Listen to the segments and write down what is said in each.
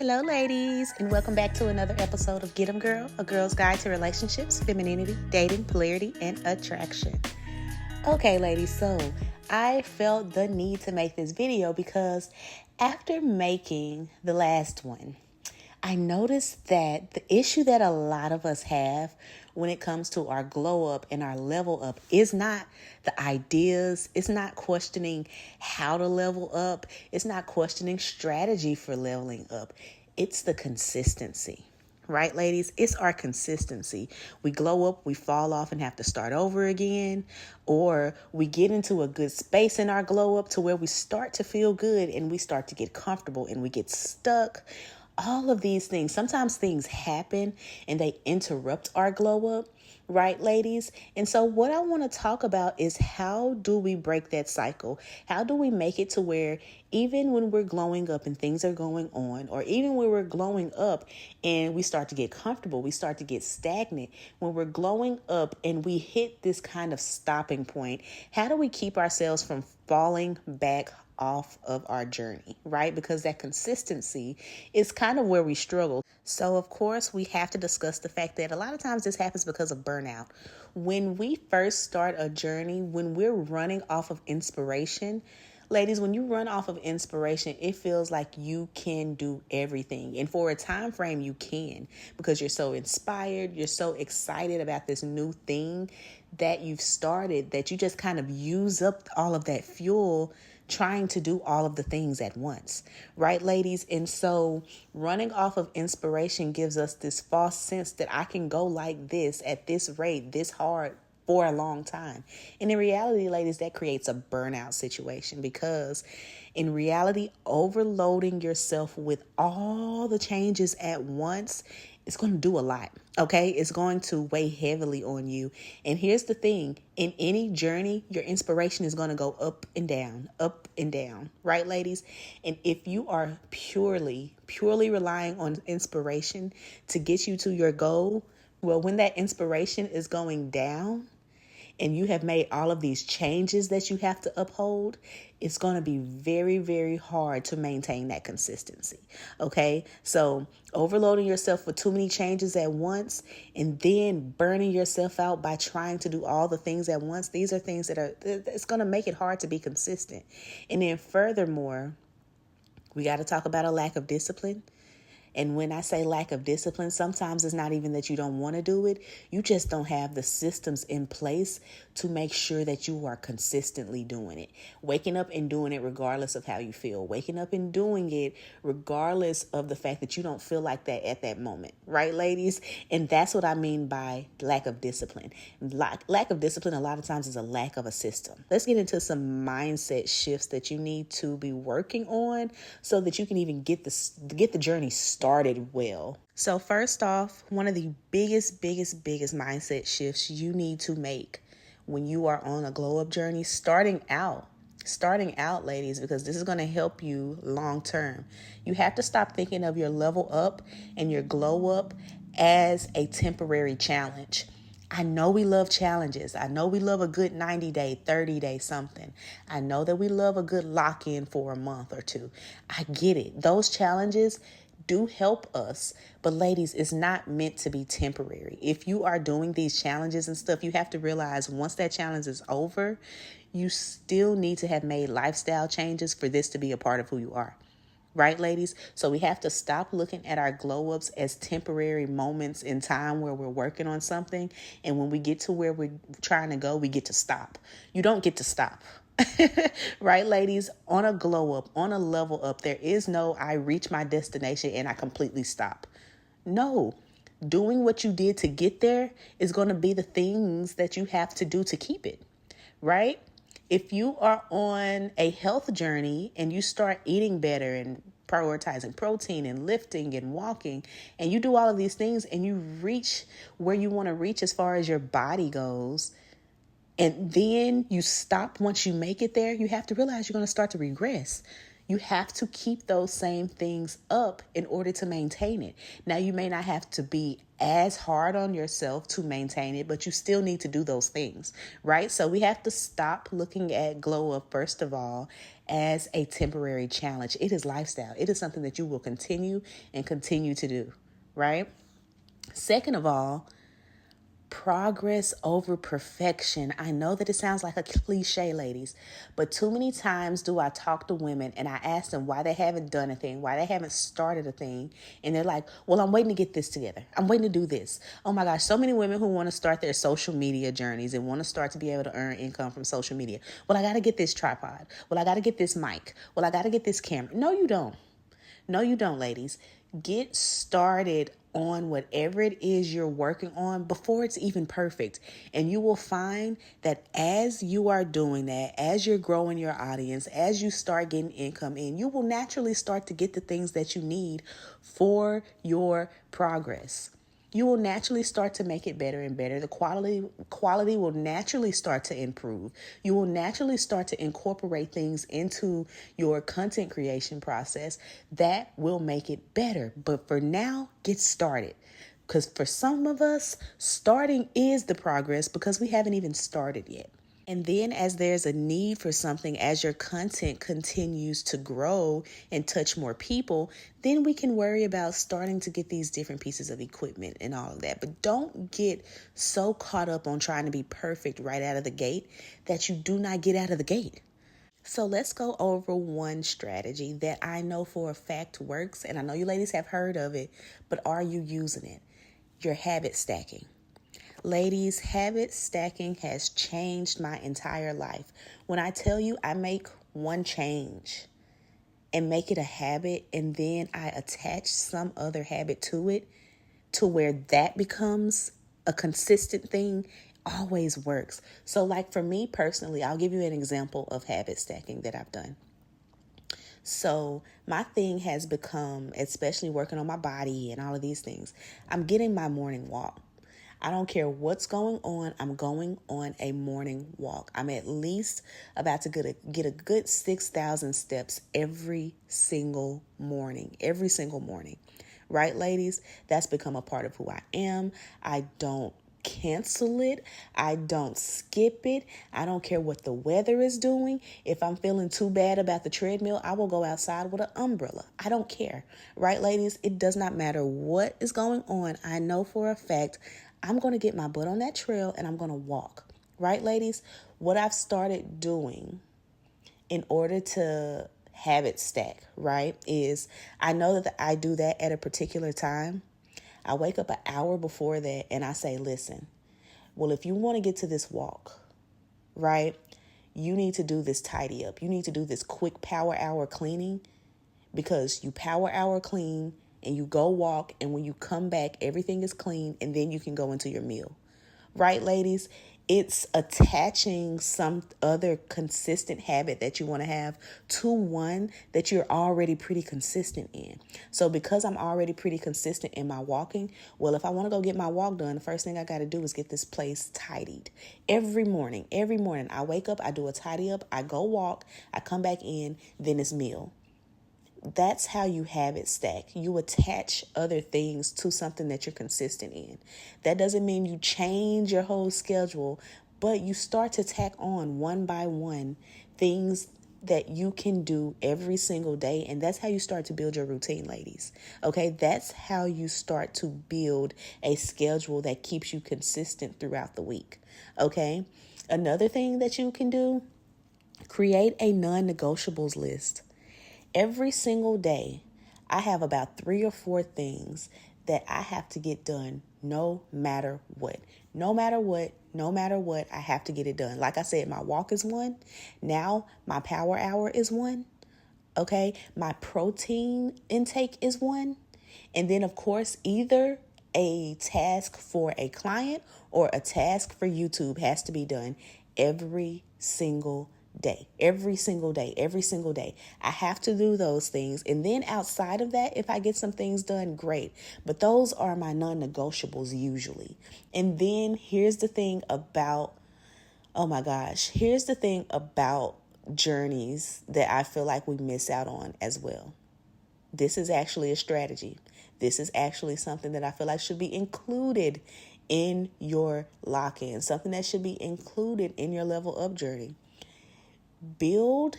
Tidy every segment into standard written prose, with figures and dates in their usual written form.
Hello, ladies, and welcome back to another episode of Get 'em Girl, a girl's guide to relationships, femininity, dating, polarity, and attraction. Okay, ladies, so I felt the need to make this video because after making the last one, I noticed that the issue that a lot of us have when it comes to our glow up and our level up is not the ideas. It's not questioning how to level up. It's not questioning strategy for leveling up. It's the consistency. Right, ladies? It's our consistency. We glow up, we fall off and have to start over again, or we get into a good space in our glow up to where we start to feel good and we start to get comfortable and we get stuck. All of these things, sometimes things happen and they interrupt our glow up, right, ladies? And so what I want to talk about is how do we break that cycle? How do we make it to where even when we're glowing up and things are going on, or even when we're glowing up and we start to get comfortable, we start to get stagnant, when we're glowing up and we hit this kind of stopping point, how do we keep ourselves from falling back off of our journey, right? Because that consistency is kind of where we struggle. So, of course, we have to discuss the fact that a lot of times this happens because of burnout. When we first start a journey, when we're running off of inspiration, ladies, when you run off of inspiration, it feels like you can do everything. And for a time frame, you can, because you're so inspired, you're so excited about this new thing that you've started that you just kind of use up all of that fuel trying to do all of the things at once, right, ladies? And so running off of inspiration gives us this false sense that I can go like this at this rate, this hard for a long time. And in reality, ladies, that creates a burnout situation, because in reality, overloading yourself with all the changes at once, it's going to do a lot. Okay, it's going to weigh heavily on you. And here's the thing, in any journey, your inspiration is going to go up and down, right, ladies? And if you are purely relying on inspiration to get you to your goal, well, when that inspiration is going down and you have made all of these changes that you have to uphold, it's going to be very, very hard to maintain that consistency. Okay, so overloading yourself with too many changes at once and then burning yourself out by trying to do all the things at once, these are things it's going to make it hard to be consistent. And then furthermore, we got to talk about a lack of discipline. And when I say lack of discipline, sometimes it's not even that you don't want to do it. You just don't have the systems in place to make sure that you are consistently doing it. Waking up and doing it regardless of how you feel. Waking up and doing it regardless of the fact that you don't feel like that at that moment. Right, ladies? And that's what I mean by lack of discipline. Lack of discipline a lot of times is a lack of a system. Let's get into some mindset shifts that you need to be working on so that you can even get the journey started well. So first off, one of the biggest mindset shifts you need to make when you are on a glow up journey, starting out, ladies, because this is going to help you long term. You have to stop thinking of your level up and your glow up as a temporary challenge. I know we love challenges. I know we love a good 90-day, 30-day something. I know that we love a good lock-in for a month or two. I get it. Those challenges do help us. But ladies, it's not meant to be temporary. If you are doing these challenges and stuff, you have to realize once that challenge is over, you still need to have made lifestyle changes for this to be a part of who you are. Right, ladies? So we have to stop looking at our glow ups as temporary moments in time where we're working on something. And when we get to where we're trying to go, we get to stop. You don't get to stop. Right, ladies? On a glow up, on a level up, there is no I reach my destination and I completely stop. No. Doing what you did to get there is going to be the things that you have to do to keep it. Right? If you are on a health journey and you start eating better and prioritizing protein and lifting and walking, and you do all of these things and you reach where you want to reach as far as your body goes, and then you stop once you make it there, you have to realize you're going to start to regress. You have to keep those same things up in order to maintain it. Now, you may not have to be as hard on yourself to maintain it, but you still need to do those things, right? So we have to stop looking at glow up, first of all, as a temporary challenge. It is lifestyle. It is something that you will continue to do, right? Second of all, progress over perfection. I know that it sounds like a cliche, ladies, but too many times do I talk to women and I ask them why they haven't done a thing, why they haven't started a thing. And they're like, well, I'm waiting to get this together. I'm waiting to do this. Oh my gosh, so many women who want to start their social media journeys and want to start to be able to earn income from social media. Well, I got to get this tripod. Well, I got to get this mic. Well, I got to get this camera. No, you don't. No, you don't, ladies. Get started on whatever it is you're working on before it's even perfect. And you will find that as you are doing that, as you're growing your audience, as you start getting income in, you will naturally start to get the things that you need for your progress. You will naturally start to make it better and better. The quality will naturally start to improve. You will naturally start to incorporate things into your content creation process that will make it better. But for now, get started. Because for some of us, starting is the progress because we haven't even started yet. And then as there's a need for something, as your content continues to grow and touch more people, then we can worry about starting to get these different pieces of equipment and all of that. But don't get so caught up on trying to be perfect right out of the gate that you do not get out of the gate. So let's go over one strategy that I know for a fact works. And I know you ladies have heard of it, but are you using it? Your habit stacking. Ladies, habit stacking has changed my entire life. When I tell you I make one change and make it a habit, and then I attach some other habit to it to where that becomes a consistent thing, always works. So like for me personally, I'll give you an example of habit stacking that I've done. So my thing has become, especially working on my body and all of these things, I'm getting my morning walk. I don't care what's going on. I'm going on a morning walk. I'm at least about to get a good 6,000 steps every single morning. Right, ladies? That's become a part of who I am. I don't cancel it. I don't skip it. I don't care what the weather is doing. If I'm feeling too bad about the treadmill, I will go outside with an umbrella. I don't care. Right, ladies? It does not matter what is going on. I know for a fact I'm going to get my butt on that trail and I'm going to walk. Right, ladies? What I've started doing in order to habit stack, right, is I know that I do that at a particular time. I wake up an hour before that and I say, listen, well, if you want to get to this walk, right, you need to do this tidy up. You need to do this quick power hour cleaning, because you power hour clean and you go walk, and when you come back, everything is clean, and then you can go into your meal. Right, ladies? It's attaching some other consistent habit that you want to have to one that you're already pretty consistent in. So because I'm already pretty consistent in my walking, well, if I want to go get my walk done, the first thing I got to do is get this place tidied. Every morning, I wake up, I do a tidy up, I go walk, I come back in, then it's meal. That's how you habit stack. You attach other things to something that you're consistent in. That doesn't mean you change your whole schedule, but you start to tack on one by one things that you can do every single day. And that's how you start to build your routine, ladies. Okay, that's how you start to build a schedule that keeps you consistent throughout the week. Okay, another thing that you can do, create a non-negotiables list. Every single day, I have about 3 or 4 things that I have to get done no matter what. No matter what, I have to get it done. Like I said, my walk is one. Now my power hour is one. Okay, my protein intake is one. And then, of course, either a task for a client or a task for YouTube has to be done every single day. Every single day. I have to do those things. And then outside of that, if I get some things done, great. But those are my non-negotiables usually. And then here's the thing about journeys that I feel like we miss out on as well. This is actually a strategy. This is actually something that I feel like should be included in your lock-in, something that should be included in your level up journey. Build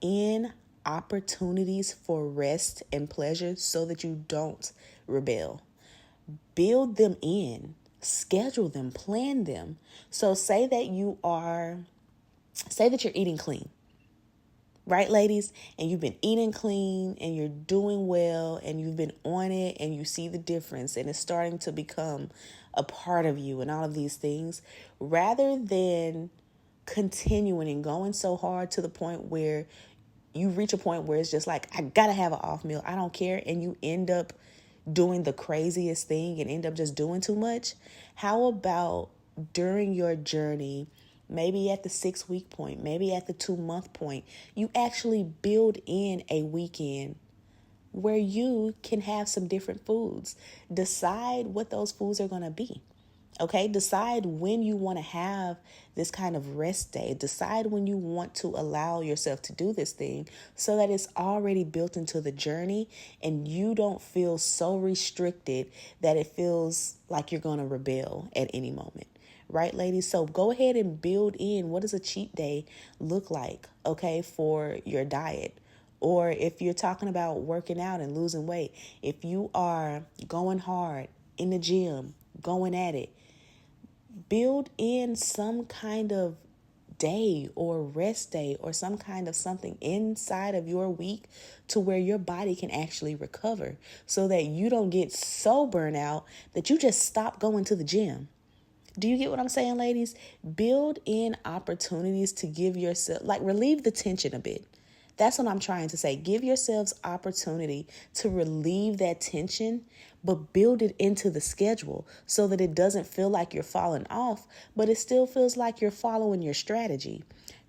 in opportunities for rest and pleasure so that you don't rebel. Build them in, schedule them, plan them. So say that you're eating clean. Right, ladies? And you've been eating clean and you're doing well and you've been on it and you see the difference and it's starting to become a part of you and all of these things. Rather than continuing and going so hard to the point where you reach a point where it's just like, I gotta have an off meal, I don't care, and you end up doing the craziest thing and end up just doing too much. How about during your journey, maybe at the 6-week point, maybe at the 2-month point, you actually build in a weekend where you can have some different foods. Decide what those foods are going to be. Okay, decide when you want to have this kind of rest day. Decide when you want to allow yourself to do this thing so that it's already built into the journey and you don't feel so restricted that it feels like you're going to rebel at any moment. Right, ladies? So go ahead and build in, what does a cheat day look like, okay, for your diet? Or if you're talking about working out and losing weight, if you are going hard in the gym, going at it, build in some kind of day or rest day or some kind of something inside of your week to where your body can actually recover so that you don't get so burnt out that you just stop going to the gym. Do you get what I'm saying, ladies? Build in opportunities to give yourself, like, relieve the tension a bit. That's what I'm trying to say. Give yourselves opportunity to relieve that tension, but build it into the schedule so that it doesn't feel like you're falling off, but it still feels like you're following your strategy.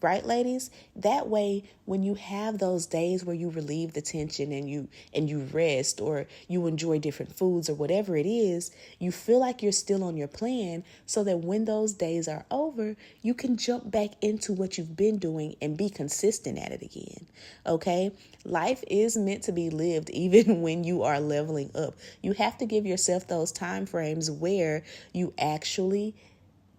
Right, ladies? That way, when you have those days where you relieve the tension and you rest or you enjoy different foods or whatever it is, you feel like you're still on your plan so that when those days are over, you can jump back into what you've been doing and be consistent at it again. Okay? Life is meant to be lived even when you are leveling up. You have to give yourself those time frames where you actually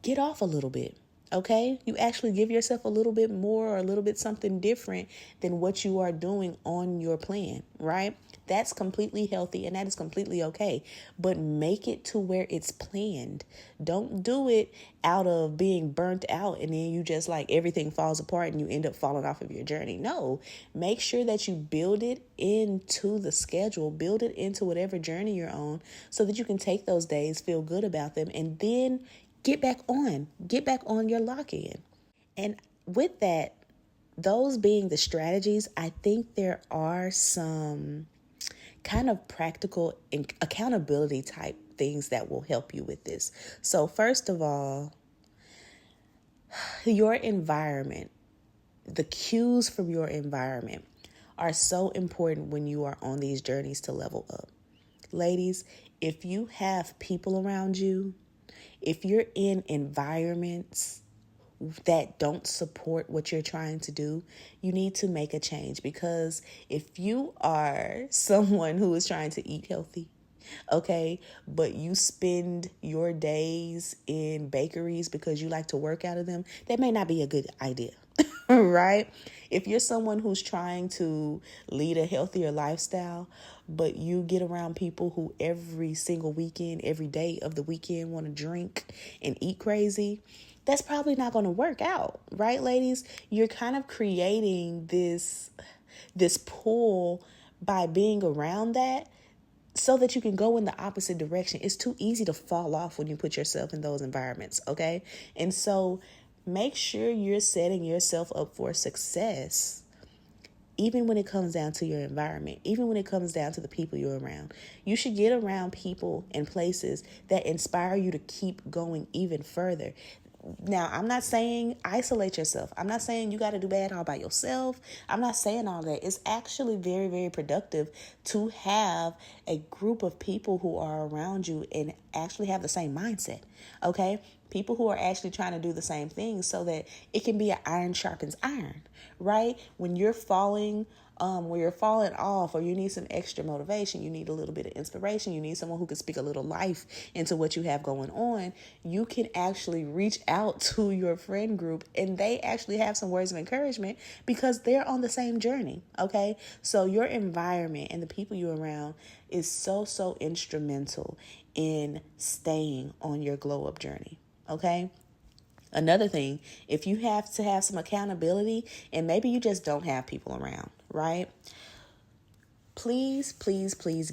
get off a little bit. Okay, you actually give yourself a little bit more or a little bit something different than what you are doing on your plan, right? That's completely healthy and that is completely okay. But make it to where it's planned. Don't do it out of being burnt out and then you just like everything falls apart and you end up falling off of your journey. No, make sure that you build it into the schedule, build it into whatever journey you're on so that you can take those days, feel good about them, and then get back on your lock-in. And with that, those being the strategies, I think there are some kind of practical and accountability type things that will help you with this. So first of all, your environment, the cues from your environment are so important when you are on these journeys to level up. Ladies, if you have people around you, if you're in environments that don't support what you're trying to do, you need to make a change. Because if you are someone who is trying to eat healthy, okay, but you spend your days in bakeries because you like to work out of them, that may not be a good idea. Right? If you're someone who's trying to lead a healthier lifestyle, but you get around people who every single weekend, every day of the weekend want to drink and eat crazy, that's probably not going to work out. Right, ladies? You're kind of creating this pull by being around that so that you can go in the opposite direction. It's too easy to fall off when you put yourself in those environments. Okay. And so make sure you're setting yourself up for success, even when it comes down to your environment, even when it comes down to the people you're around. You should get around people and places that inspire you to keep going even further. Now, I'm not saying isolate yourself. I'm not saying you got to do bad all by yourself. I'm not saying all that. It's actually very, very productive to have a group of people who are around you and actually have the same mindset. Okay? People who are actually trying to do the same thing so that it can be an iron sharpens iron, right? When you're falling off, or you need some extra motivation, you need a little bit of inspiration, you need someone who can speak a little life into what you have going on, you can actually reach out to your friend group and they actually have some words of encouragement because they're on the same journey, okay? So your environment and the people you're around is so instrumental in staying on your glow up journey, okay? Another thing, if you have to have some accountability and maybe you just don't have people around, right? Please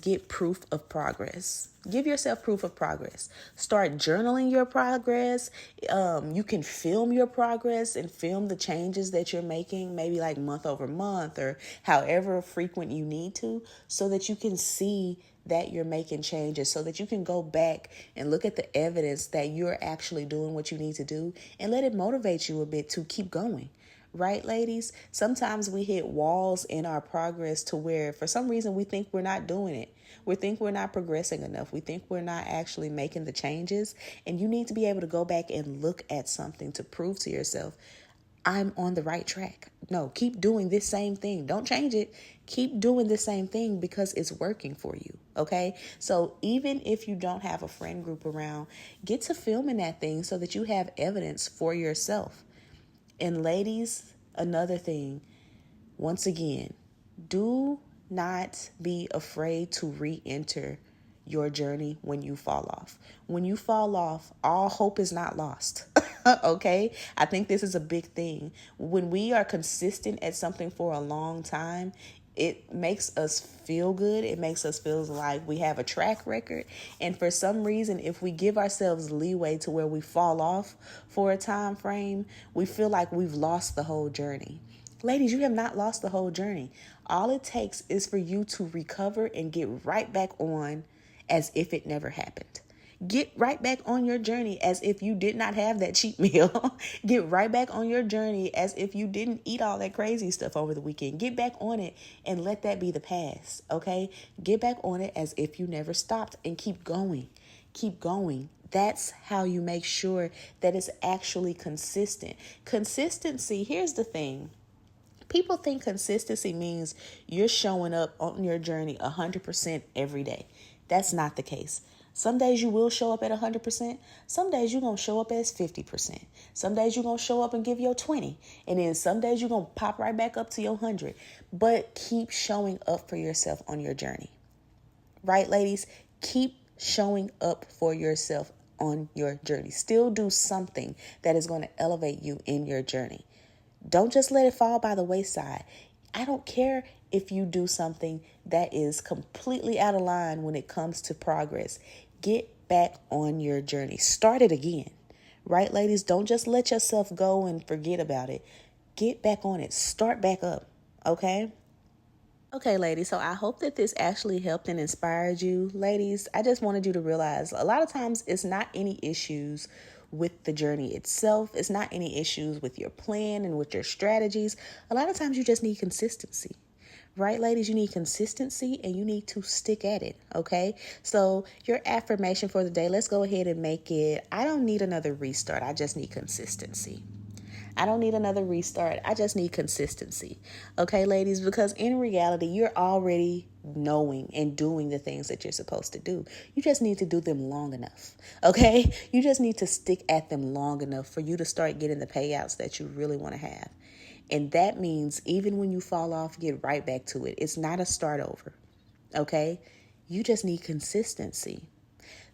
get proof of progress. Give yourself proof of progress. Start journaling your progress. You can film your progress and film the changes that you're making, maybe like month over month or however frequent you need to, so that you can see that you're making changes, so that you can go back and look at the evidence that you're actually doing what you need to do and let it motivate you a bit to keep going. Right, ladies? Sometimes we hit walls in our progress to where for some reason we think we're not doing it. We think we're not progressing enough. We think we're not actually making the changes. And you need to be able to go back and look at something to prove to yourself, I'm on the right track. No, keep doing this same thing. Don't change it. Keep doing the same thing because it's working for you. Okay. So even if you don't have a friend group around, get to filming that thing so that you have evidence for yourself. And ladies, another thing, once again, do not be afraid to re-enter your journey when you fall off. When you fall off, all hope is not lost. Okay? I think this is a big thing. When we are consistent at something for a long time, it makes us feel good. It makes us feel like we have a track record. And for some reason, if we give ourselves leeway to where we fall off for a time frame, we feel like we've lost the whole journey. Ladies, you have not lost the whole journey. All it takes is for you to recover and get right back on as if it never happened. Get right back on your journey as if you did not have that cheat meal. Get right back on your journey as if you didn't eat all that crazy stuff over the weekend. Get back on it and let that be the past, okay? Get back on it as if you never stopped and keep going. Keep going. That's how you make sure that it's actually consistent. Consistency, here's the thing. People think consistency means you're showing up on your journey 100% every day. That's not the case. Some days you will show up at 100%. Some days you're going to show up as 50%. Some days you're going to show up and give your 20. And then some days you're going to pop right back up to your 100. But keep showing up for yourself on your journey. Right, ladies? Keep showing up for yourself on your journey. Still do something that is going to elevate you in your journey. Don't just let it fall by the wayside. I don't care if you do something that is completely out of line when it comes to progress. Get back on your journey. Start it again. Right, ladies? Don't just let yourself go and forget about it. Get back on it. Start back up. Okay? Okay, ladies, so I hope that this actually helped and inspired you. Ladies, I just wanted you to realize a lot of times it's not any issues with the journey itself. It's not any issues with your plan and with your strategies. A lot of times you just need consistency. Right, ladies? You need consistency and you need to stick at it, okay? So your affirmation for the day, let's go ahead and make it, I don't need another restart. I just need consistency. I don't need another restart. I just need consistency. Okay, ladies, because in reality, you're already knowing and doing the things that you're supposed to do. You just need to do them long enough. Okay, you just need to stick at them long enough for you to start getting the payouts that you really want to have. And that means even when you fall off, get right back to it. It's not a start over. Okay, you just need consistency.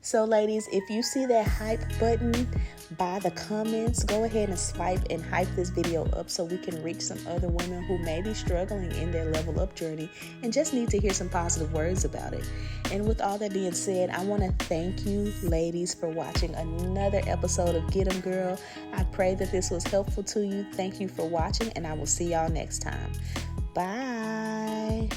So ladies, if you see that hype button by the comments, go ahead and swipe and hype this video up so we can reach some other women who may be struggling in their level up journey and just need to hear some positive words about it. And with all that being said, I want to thank you ladies for watching another episode of Get 'em Girl. I pray that this was helpful to you. Thank you for watching and I will see y'all next time. Bye.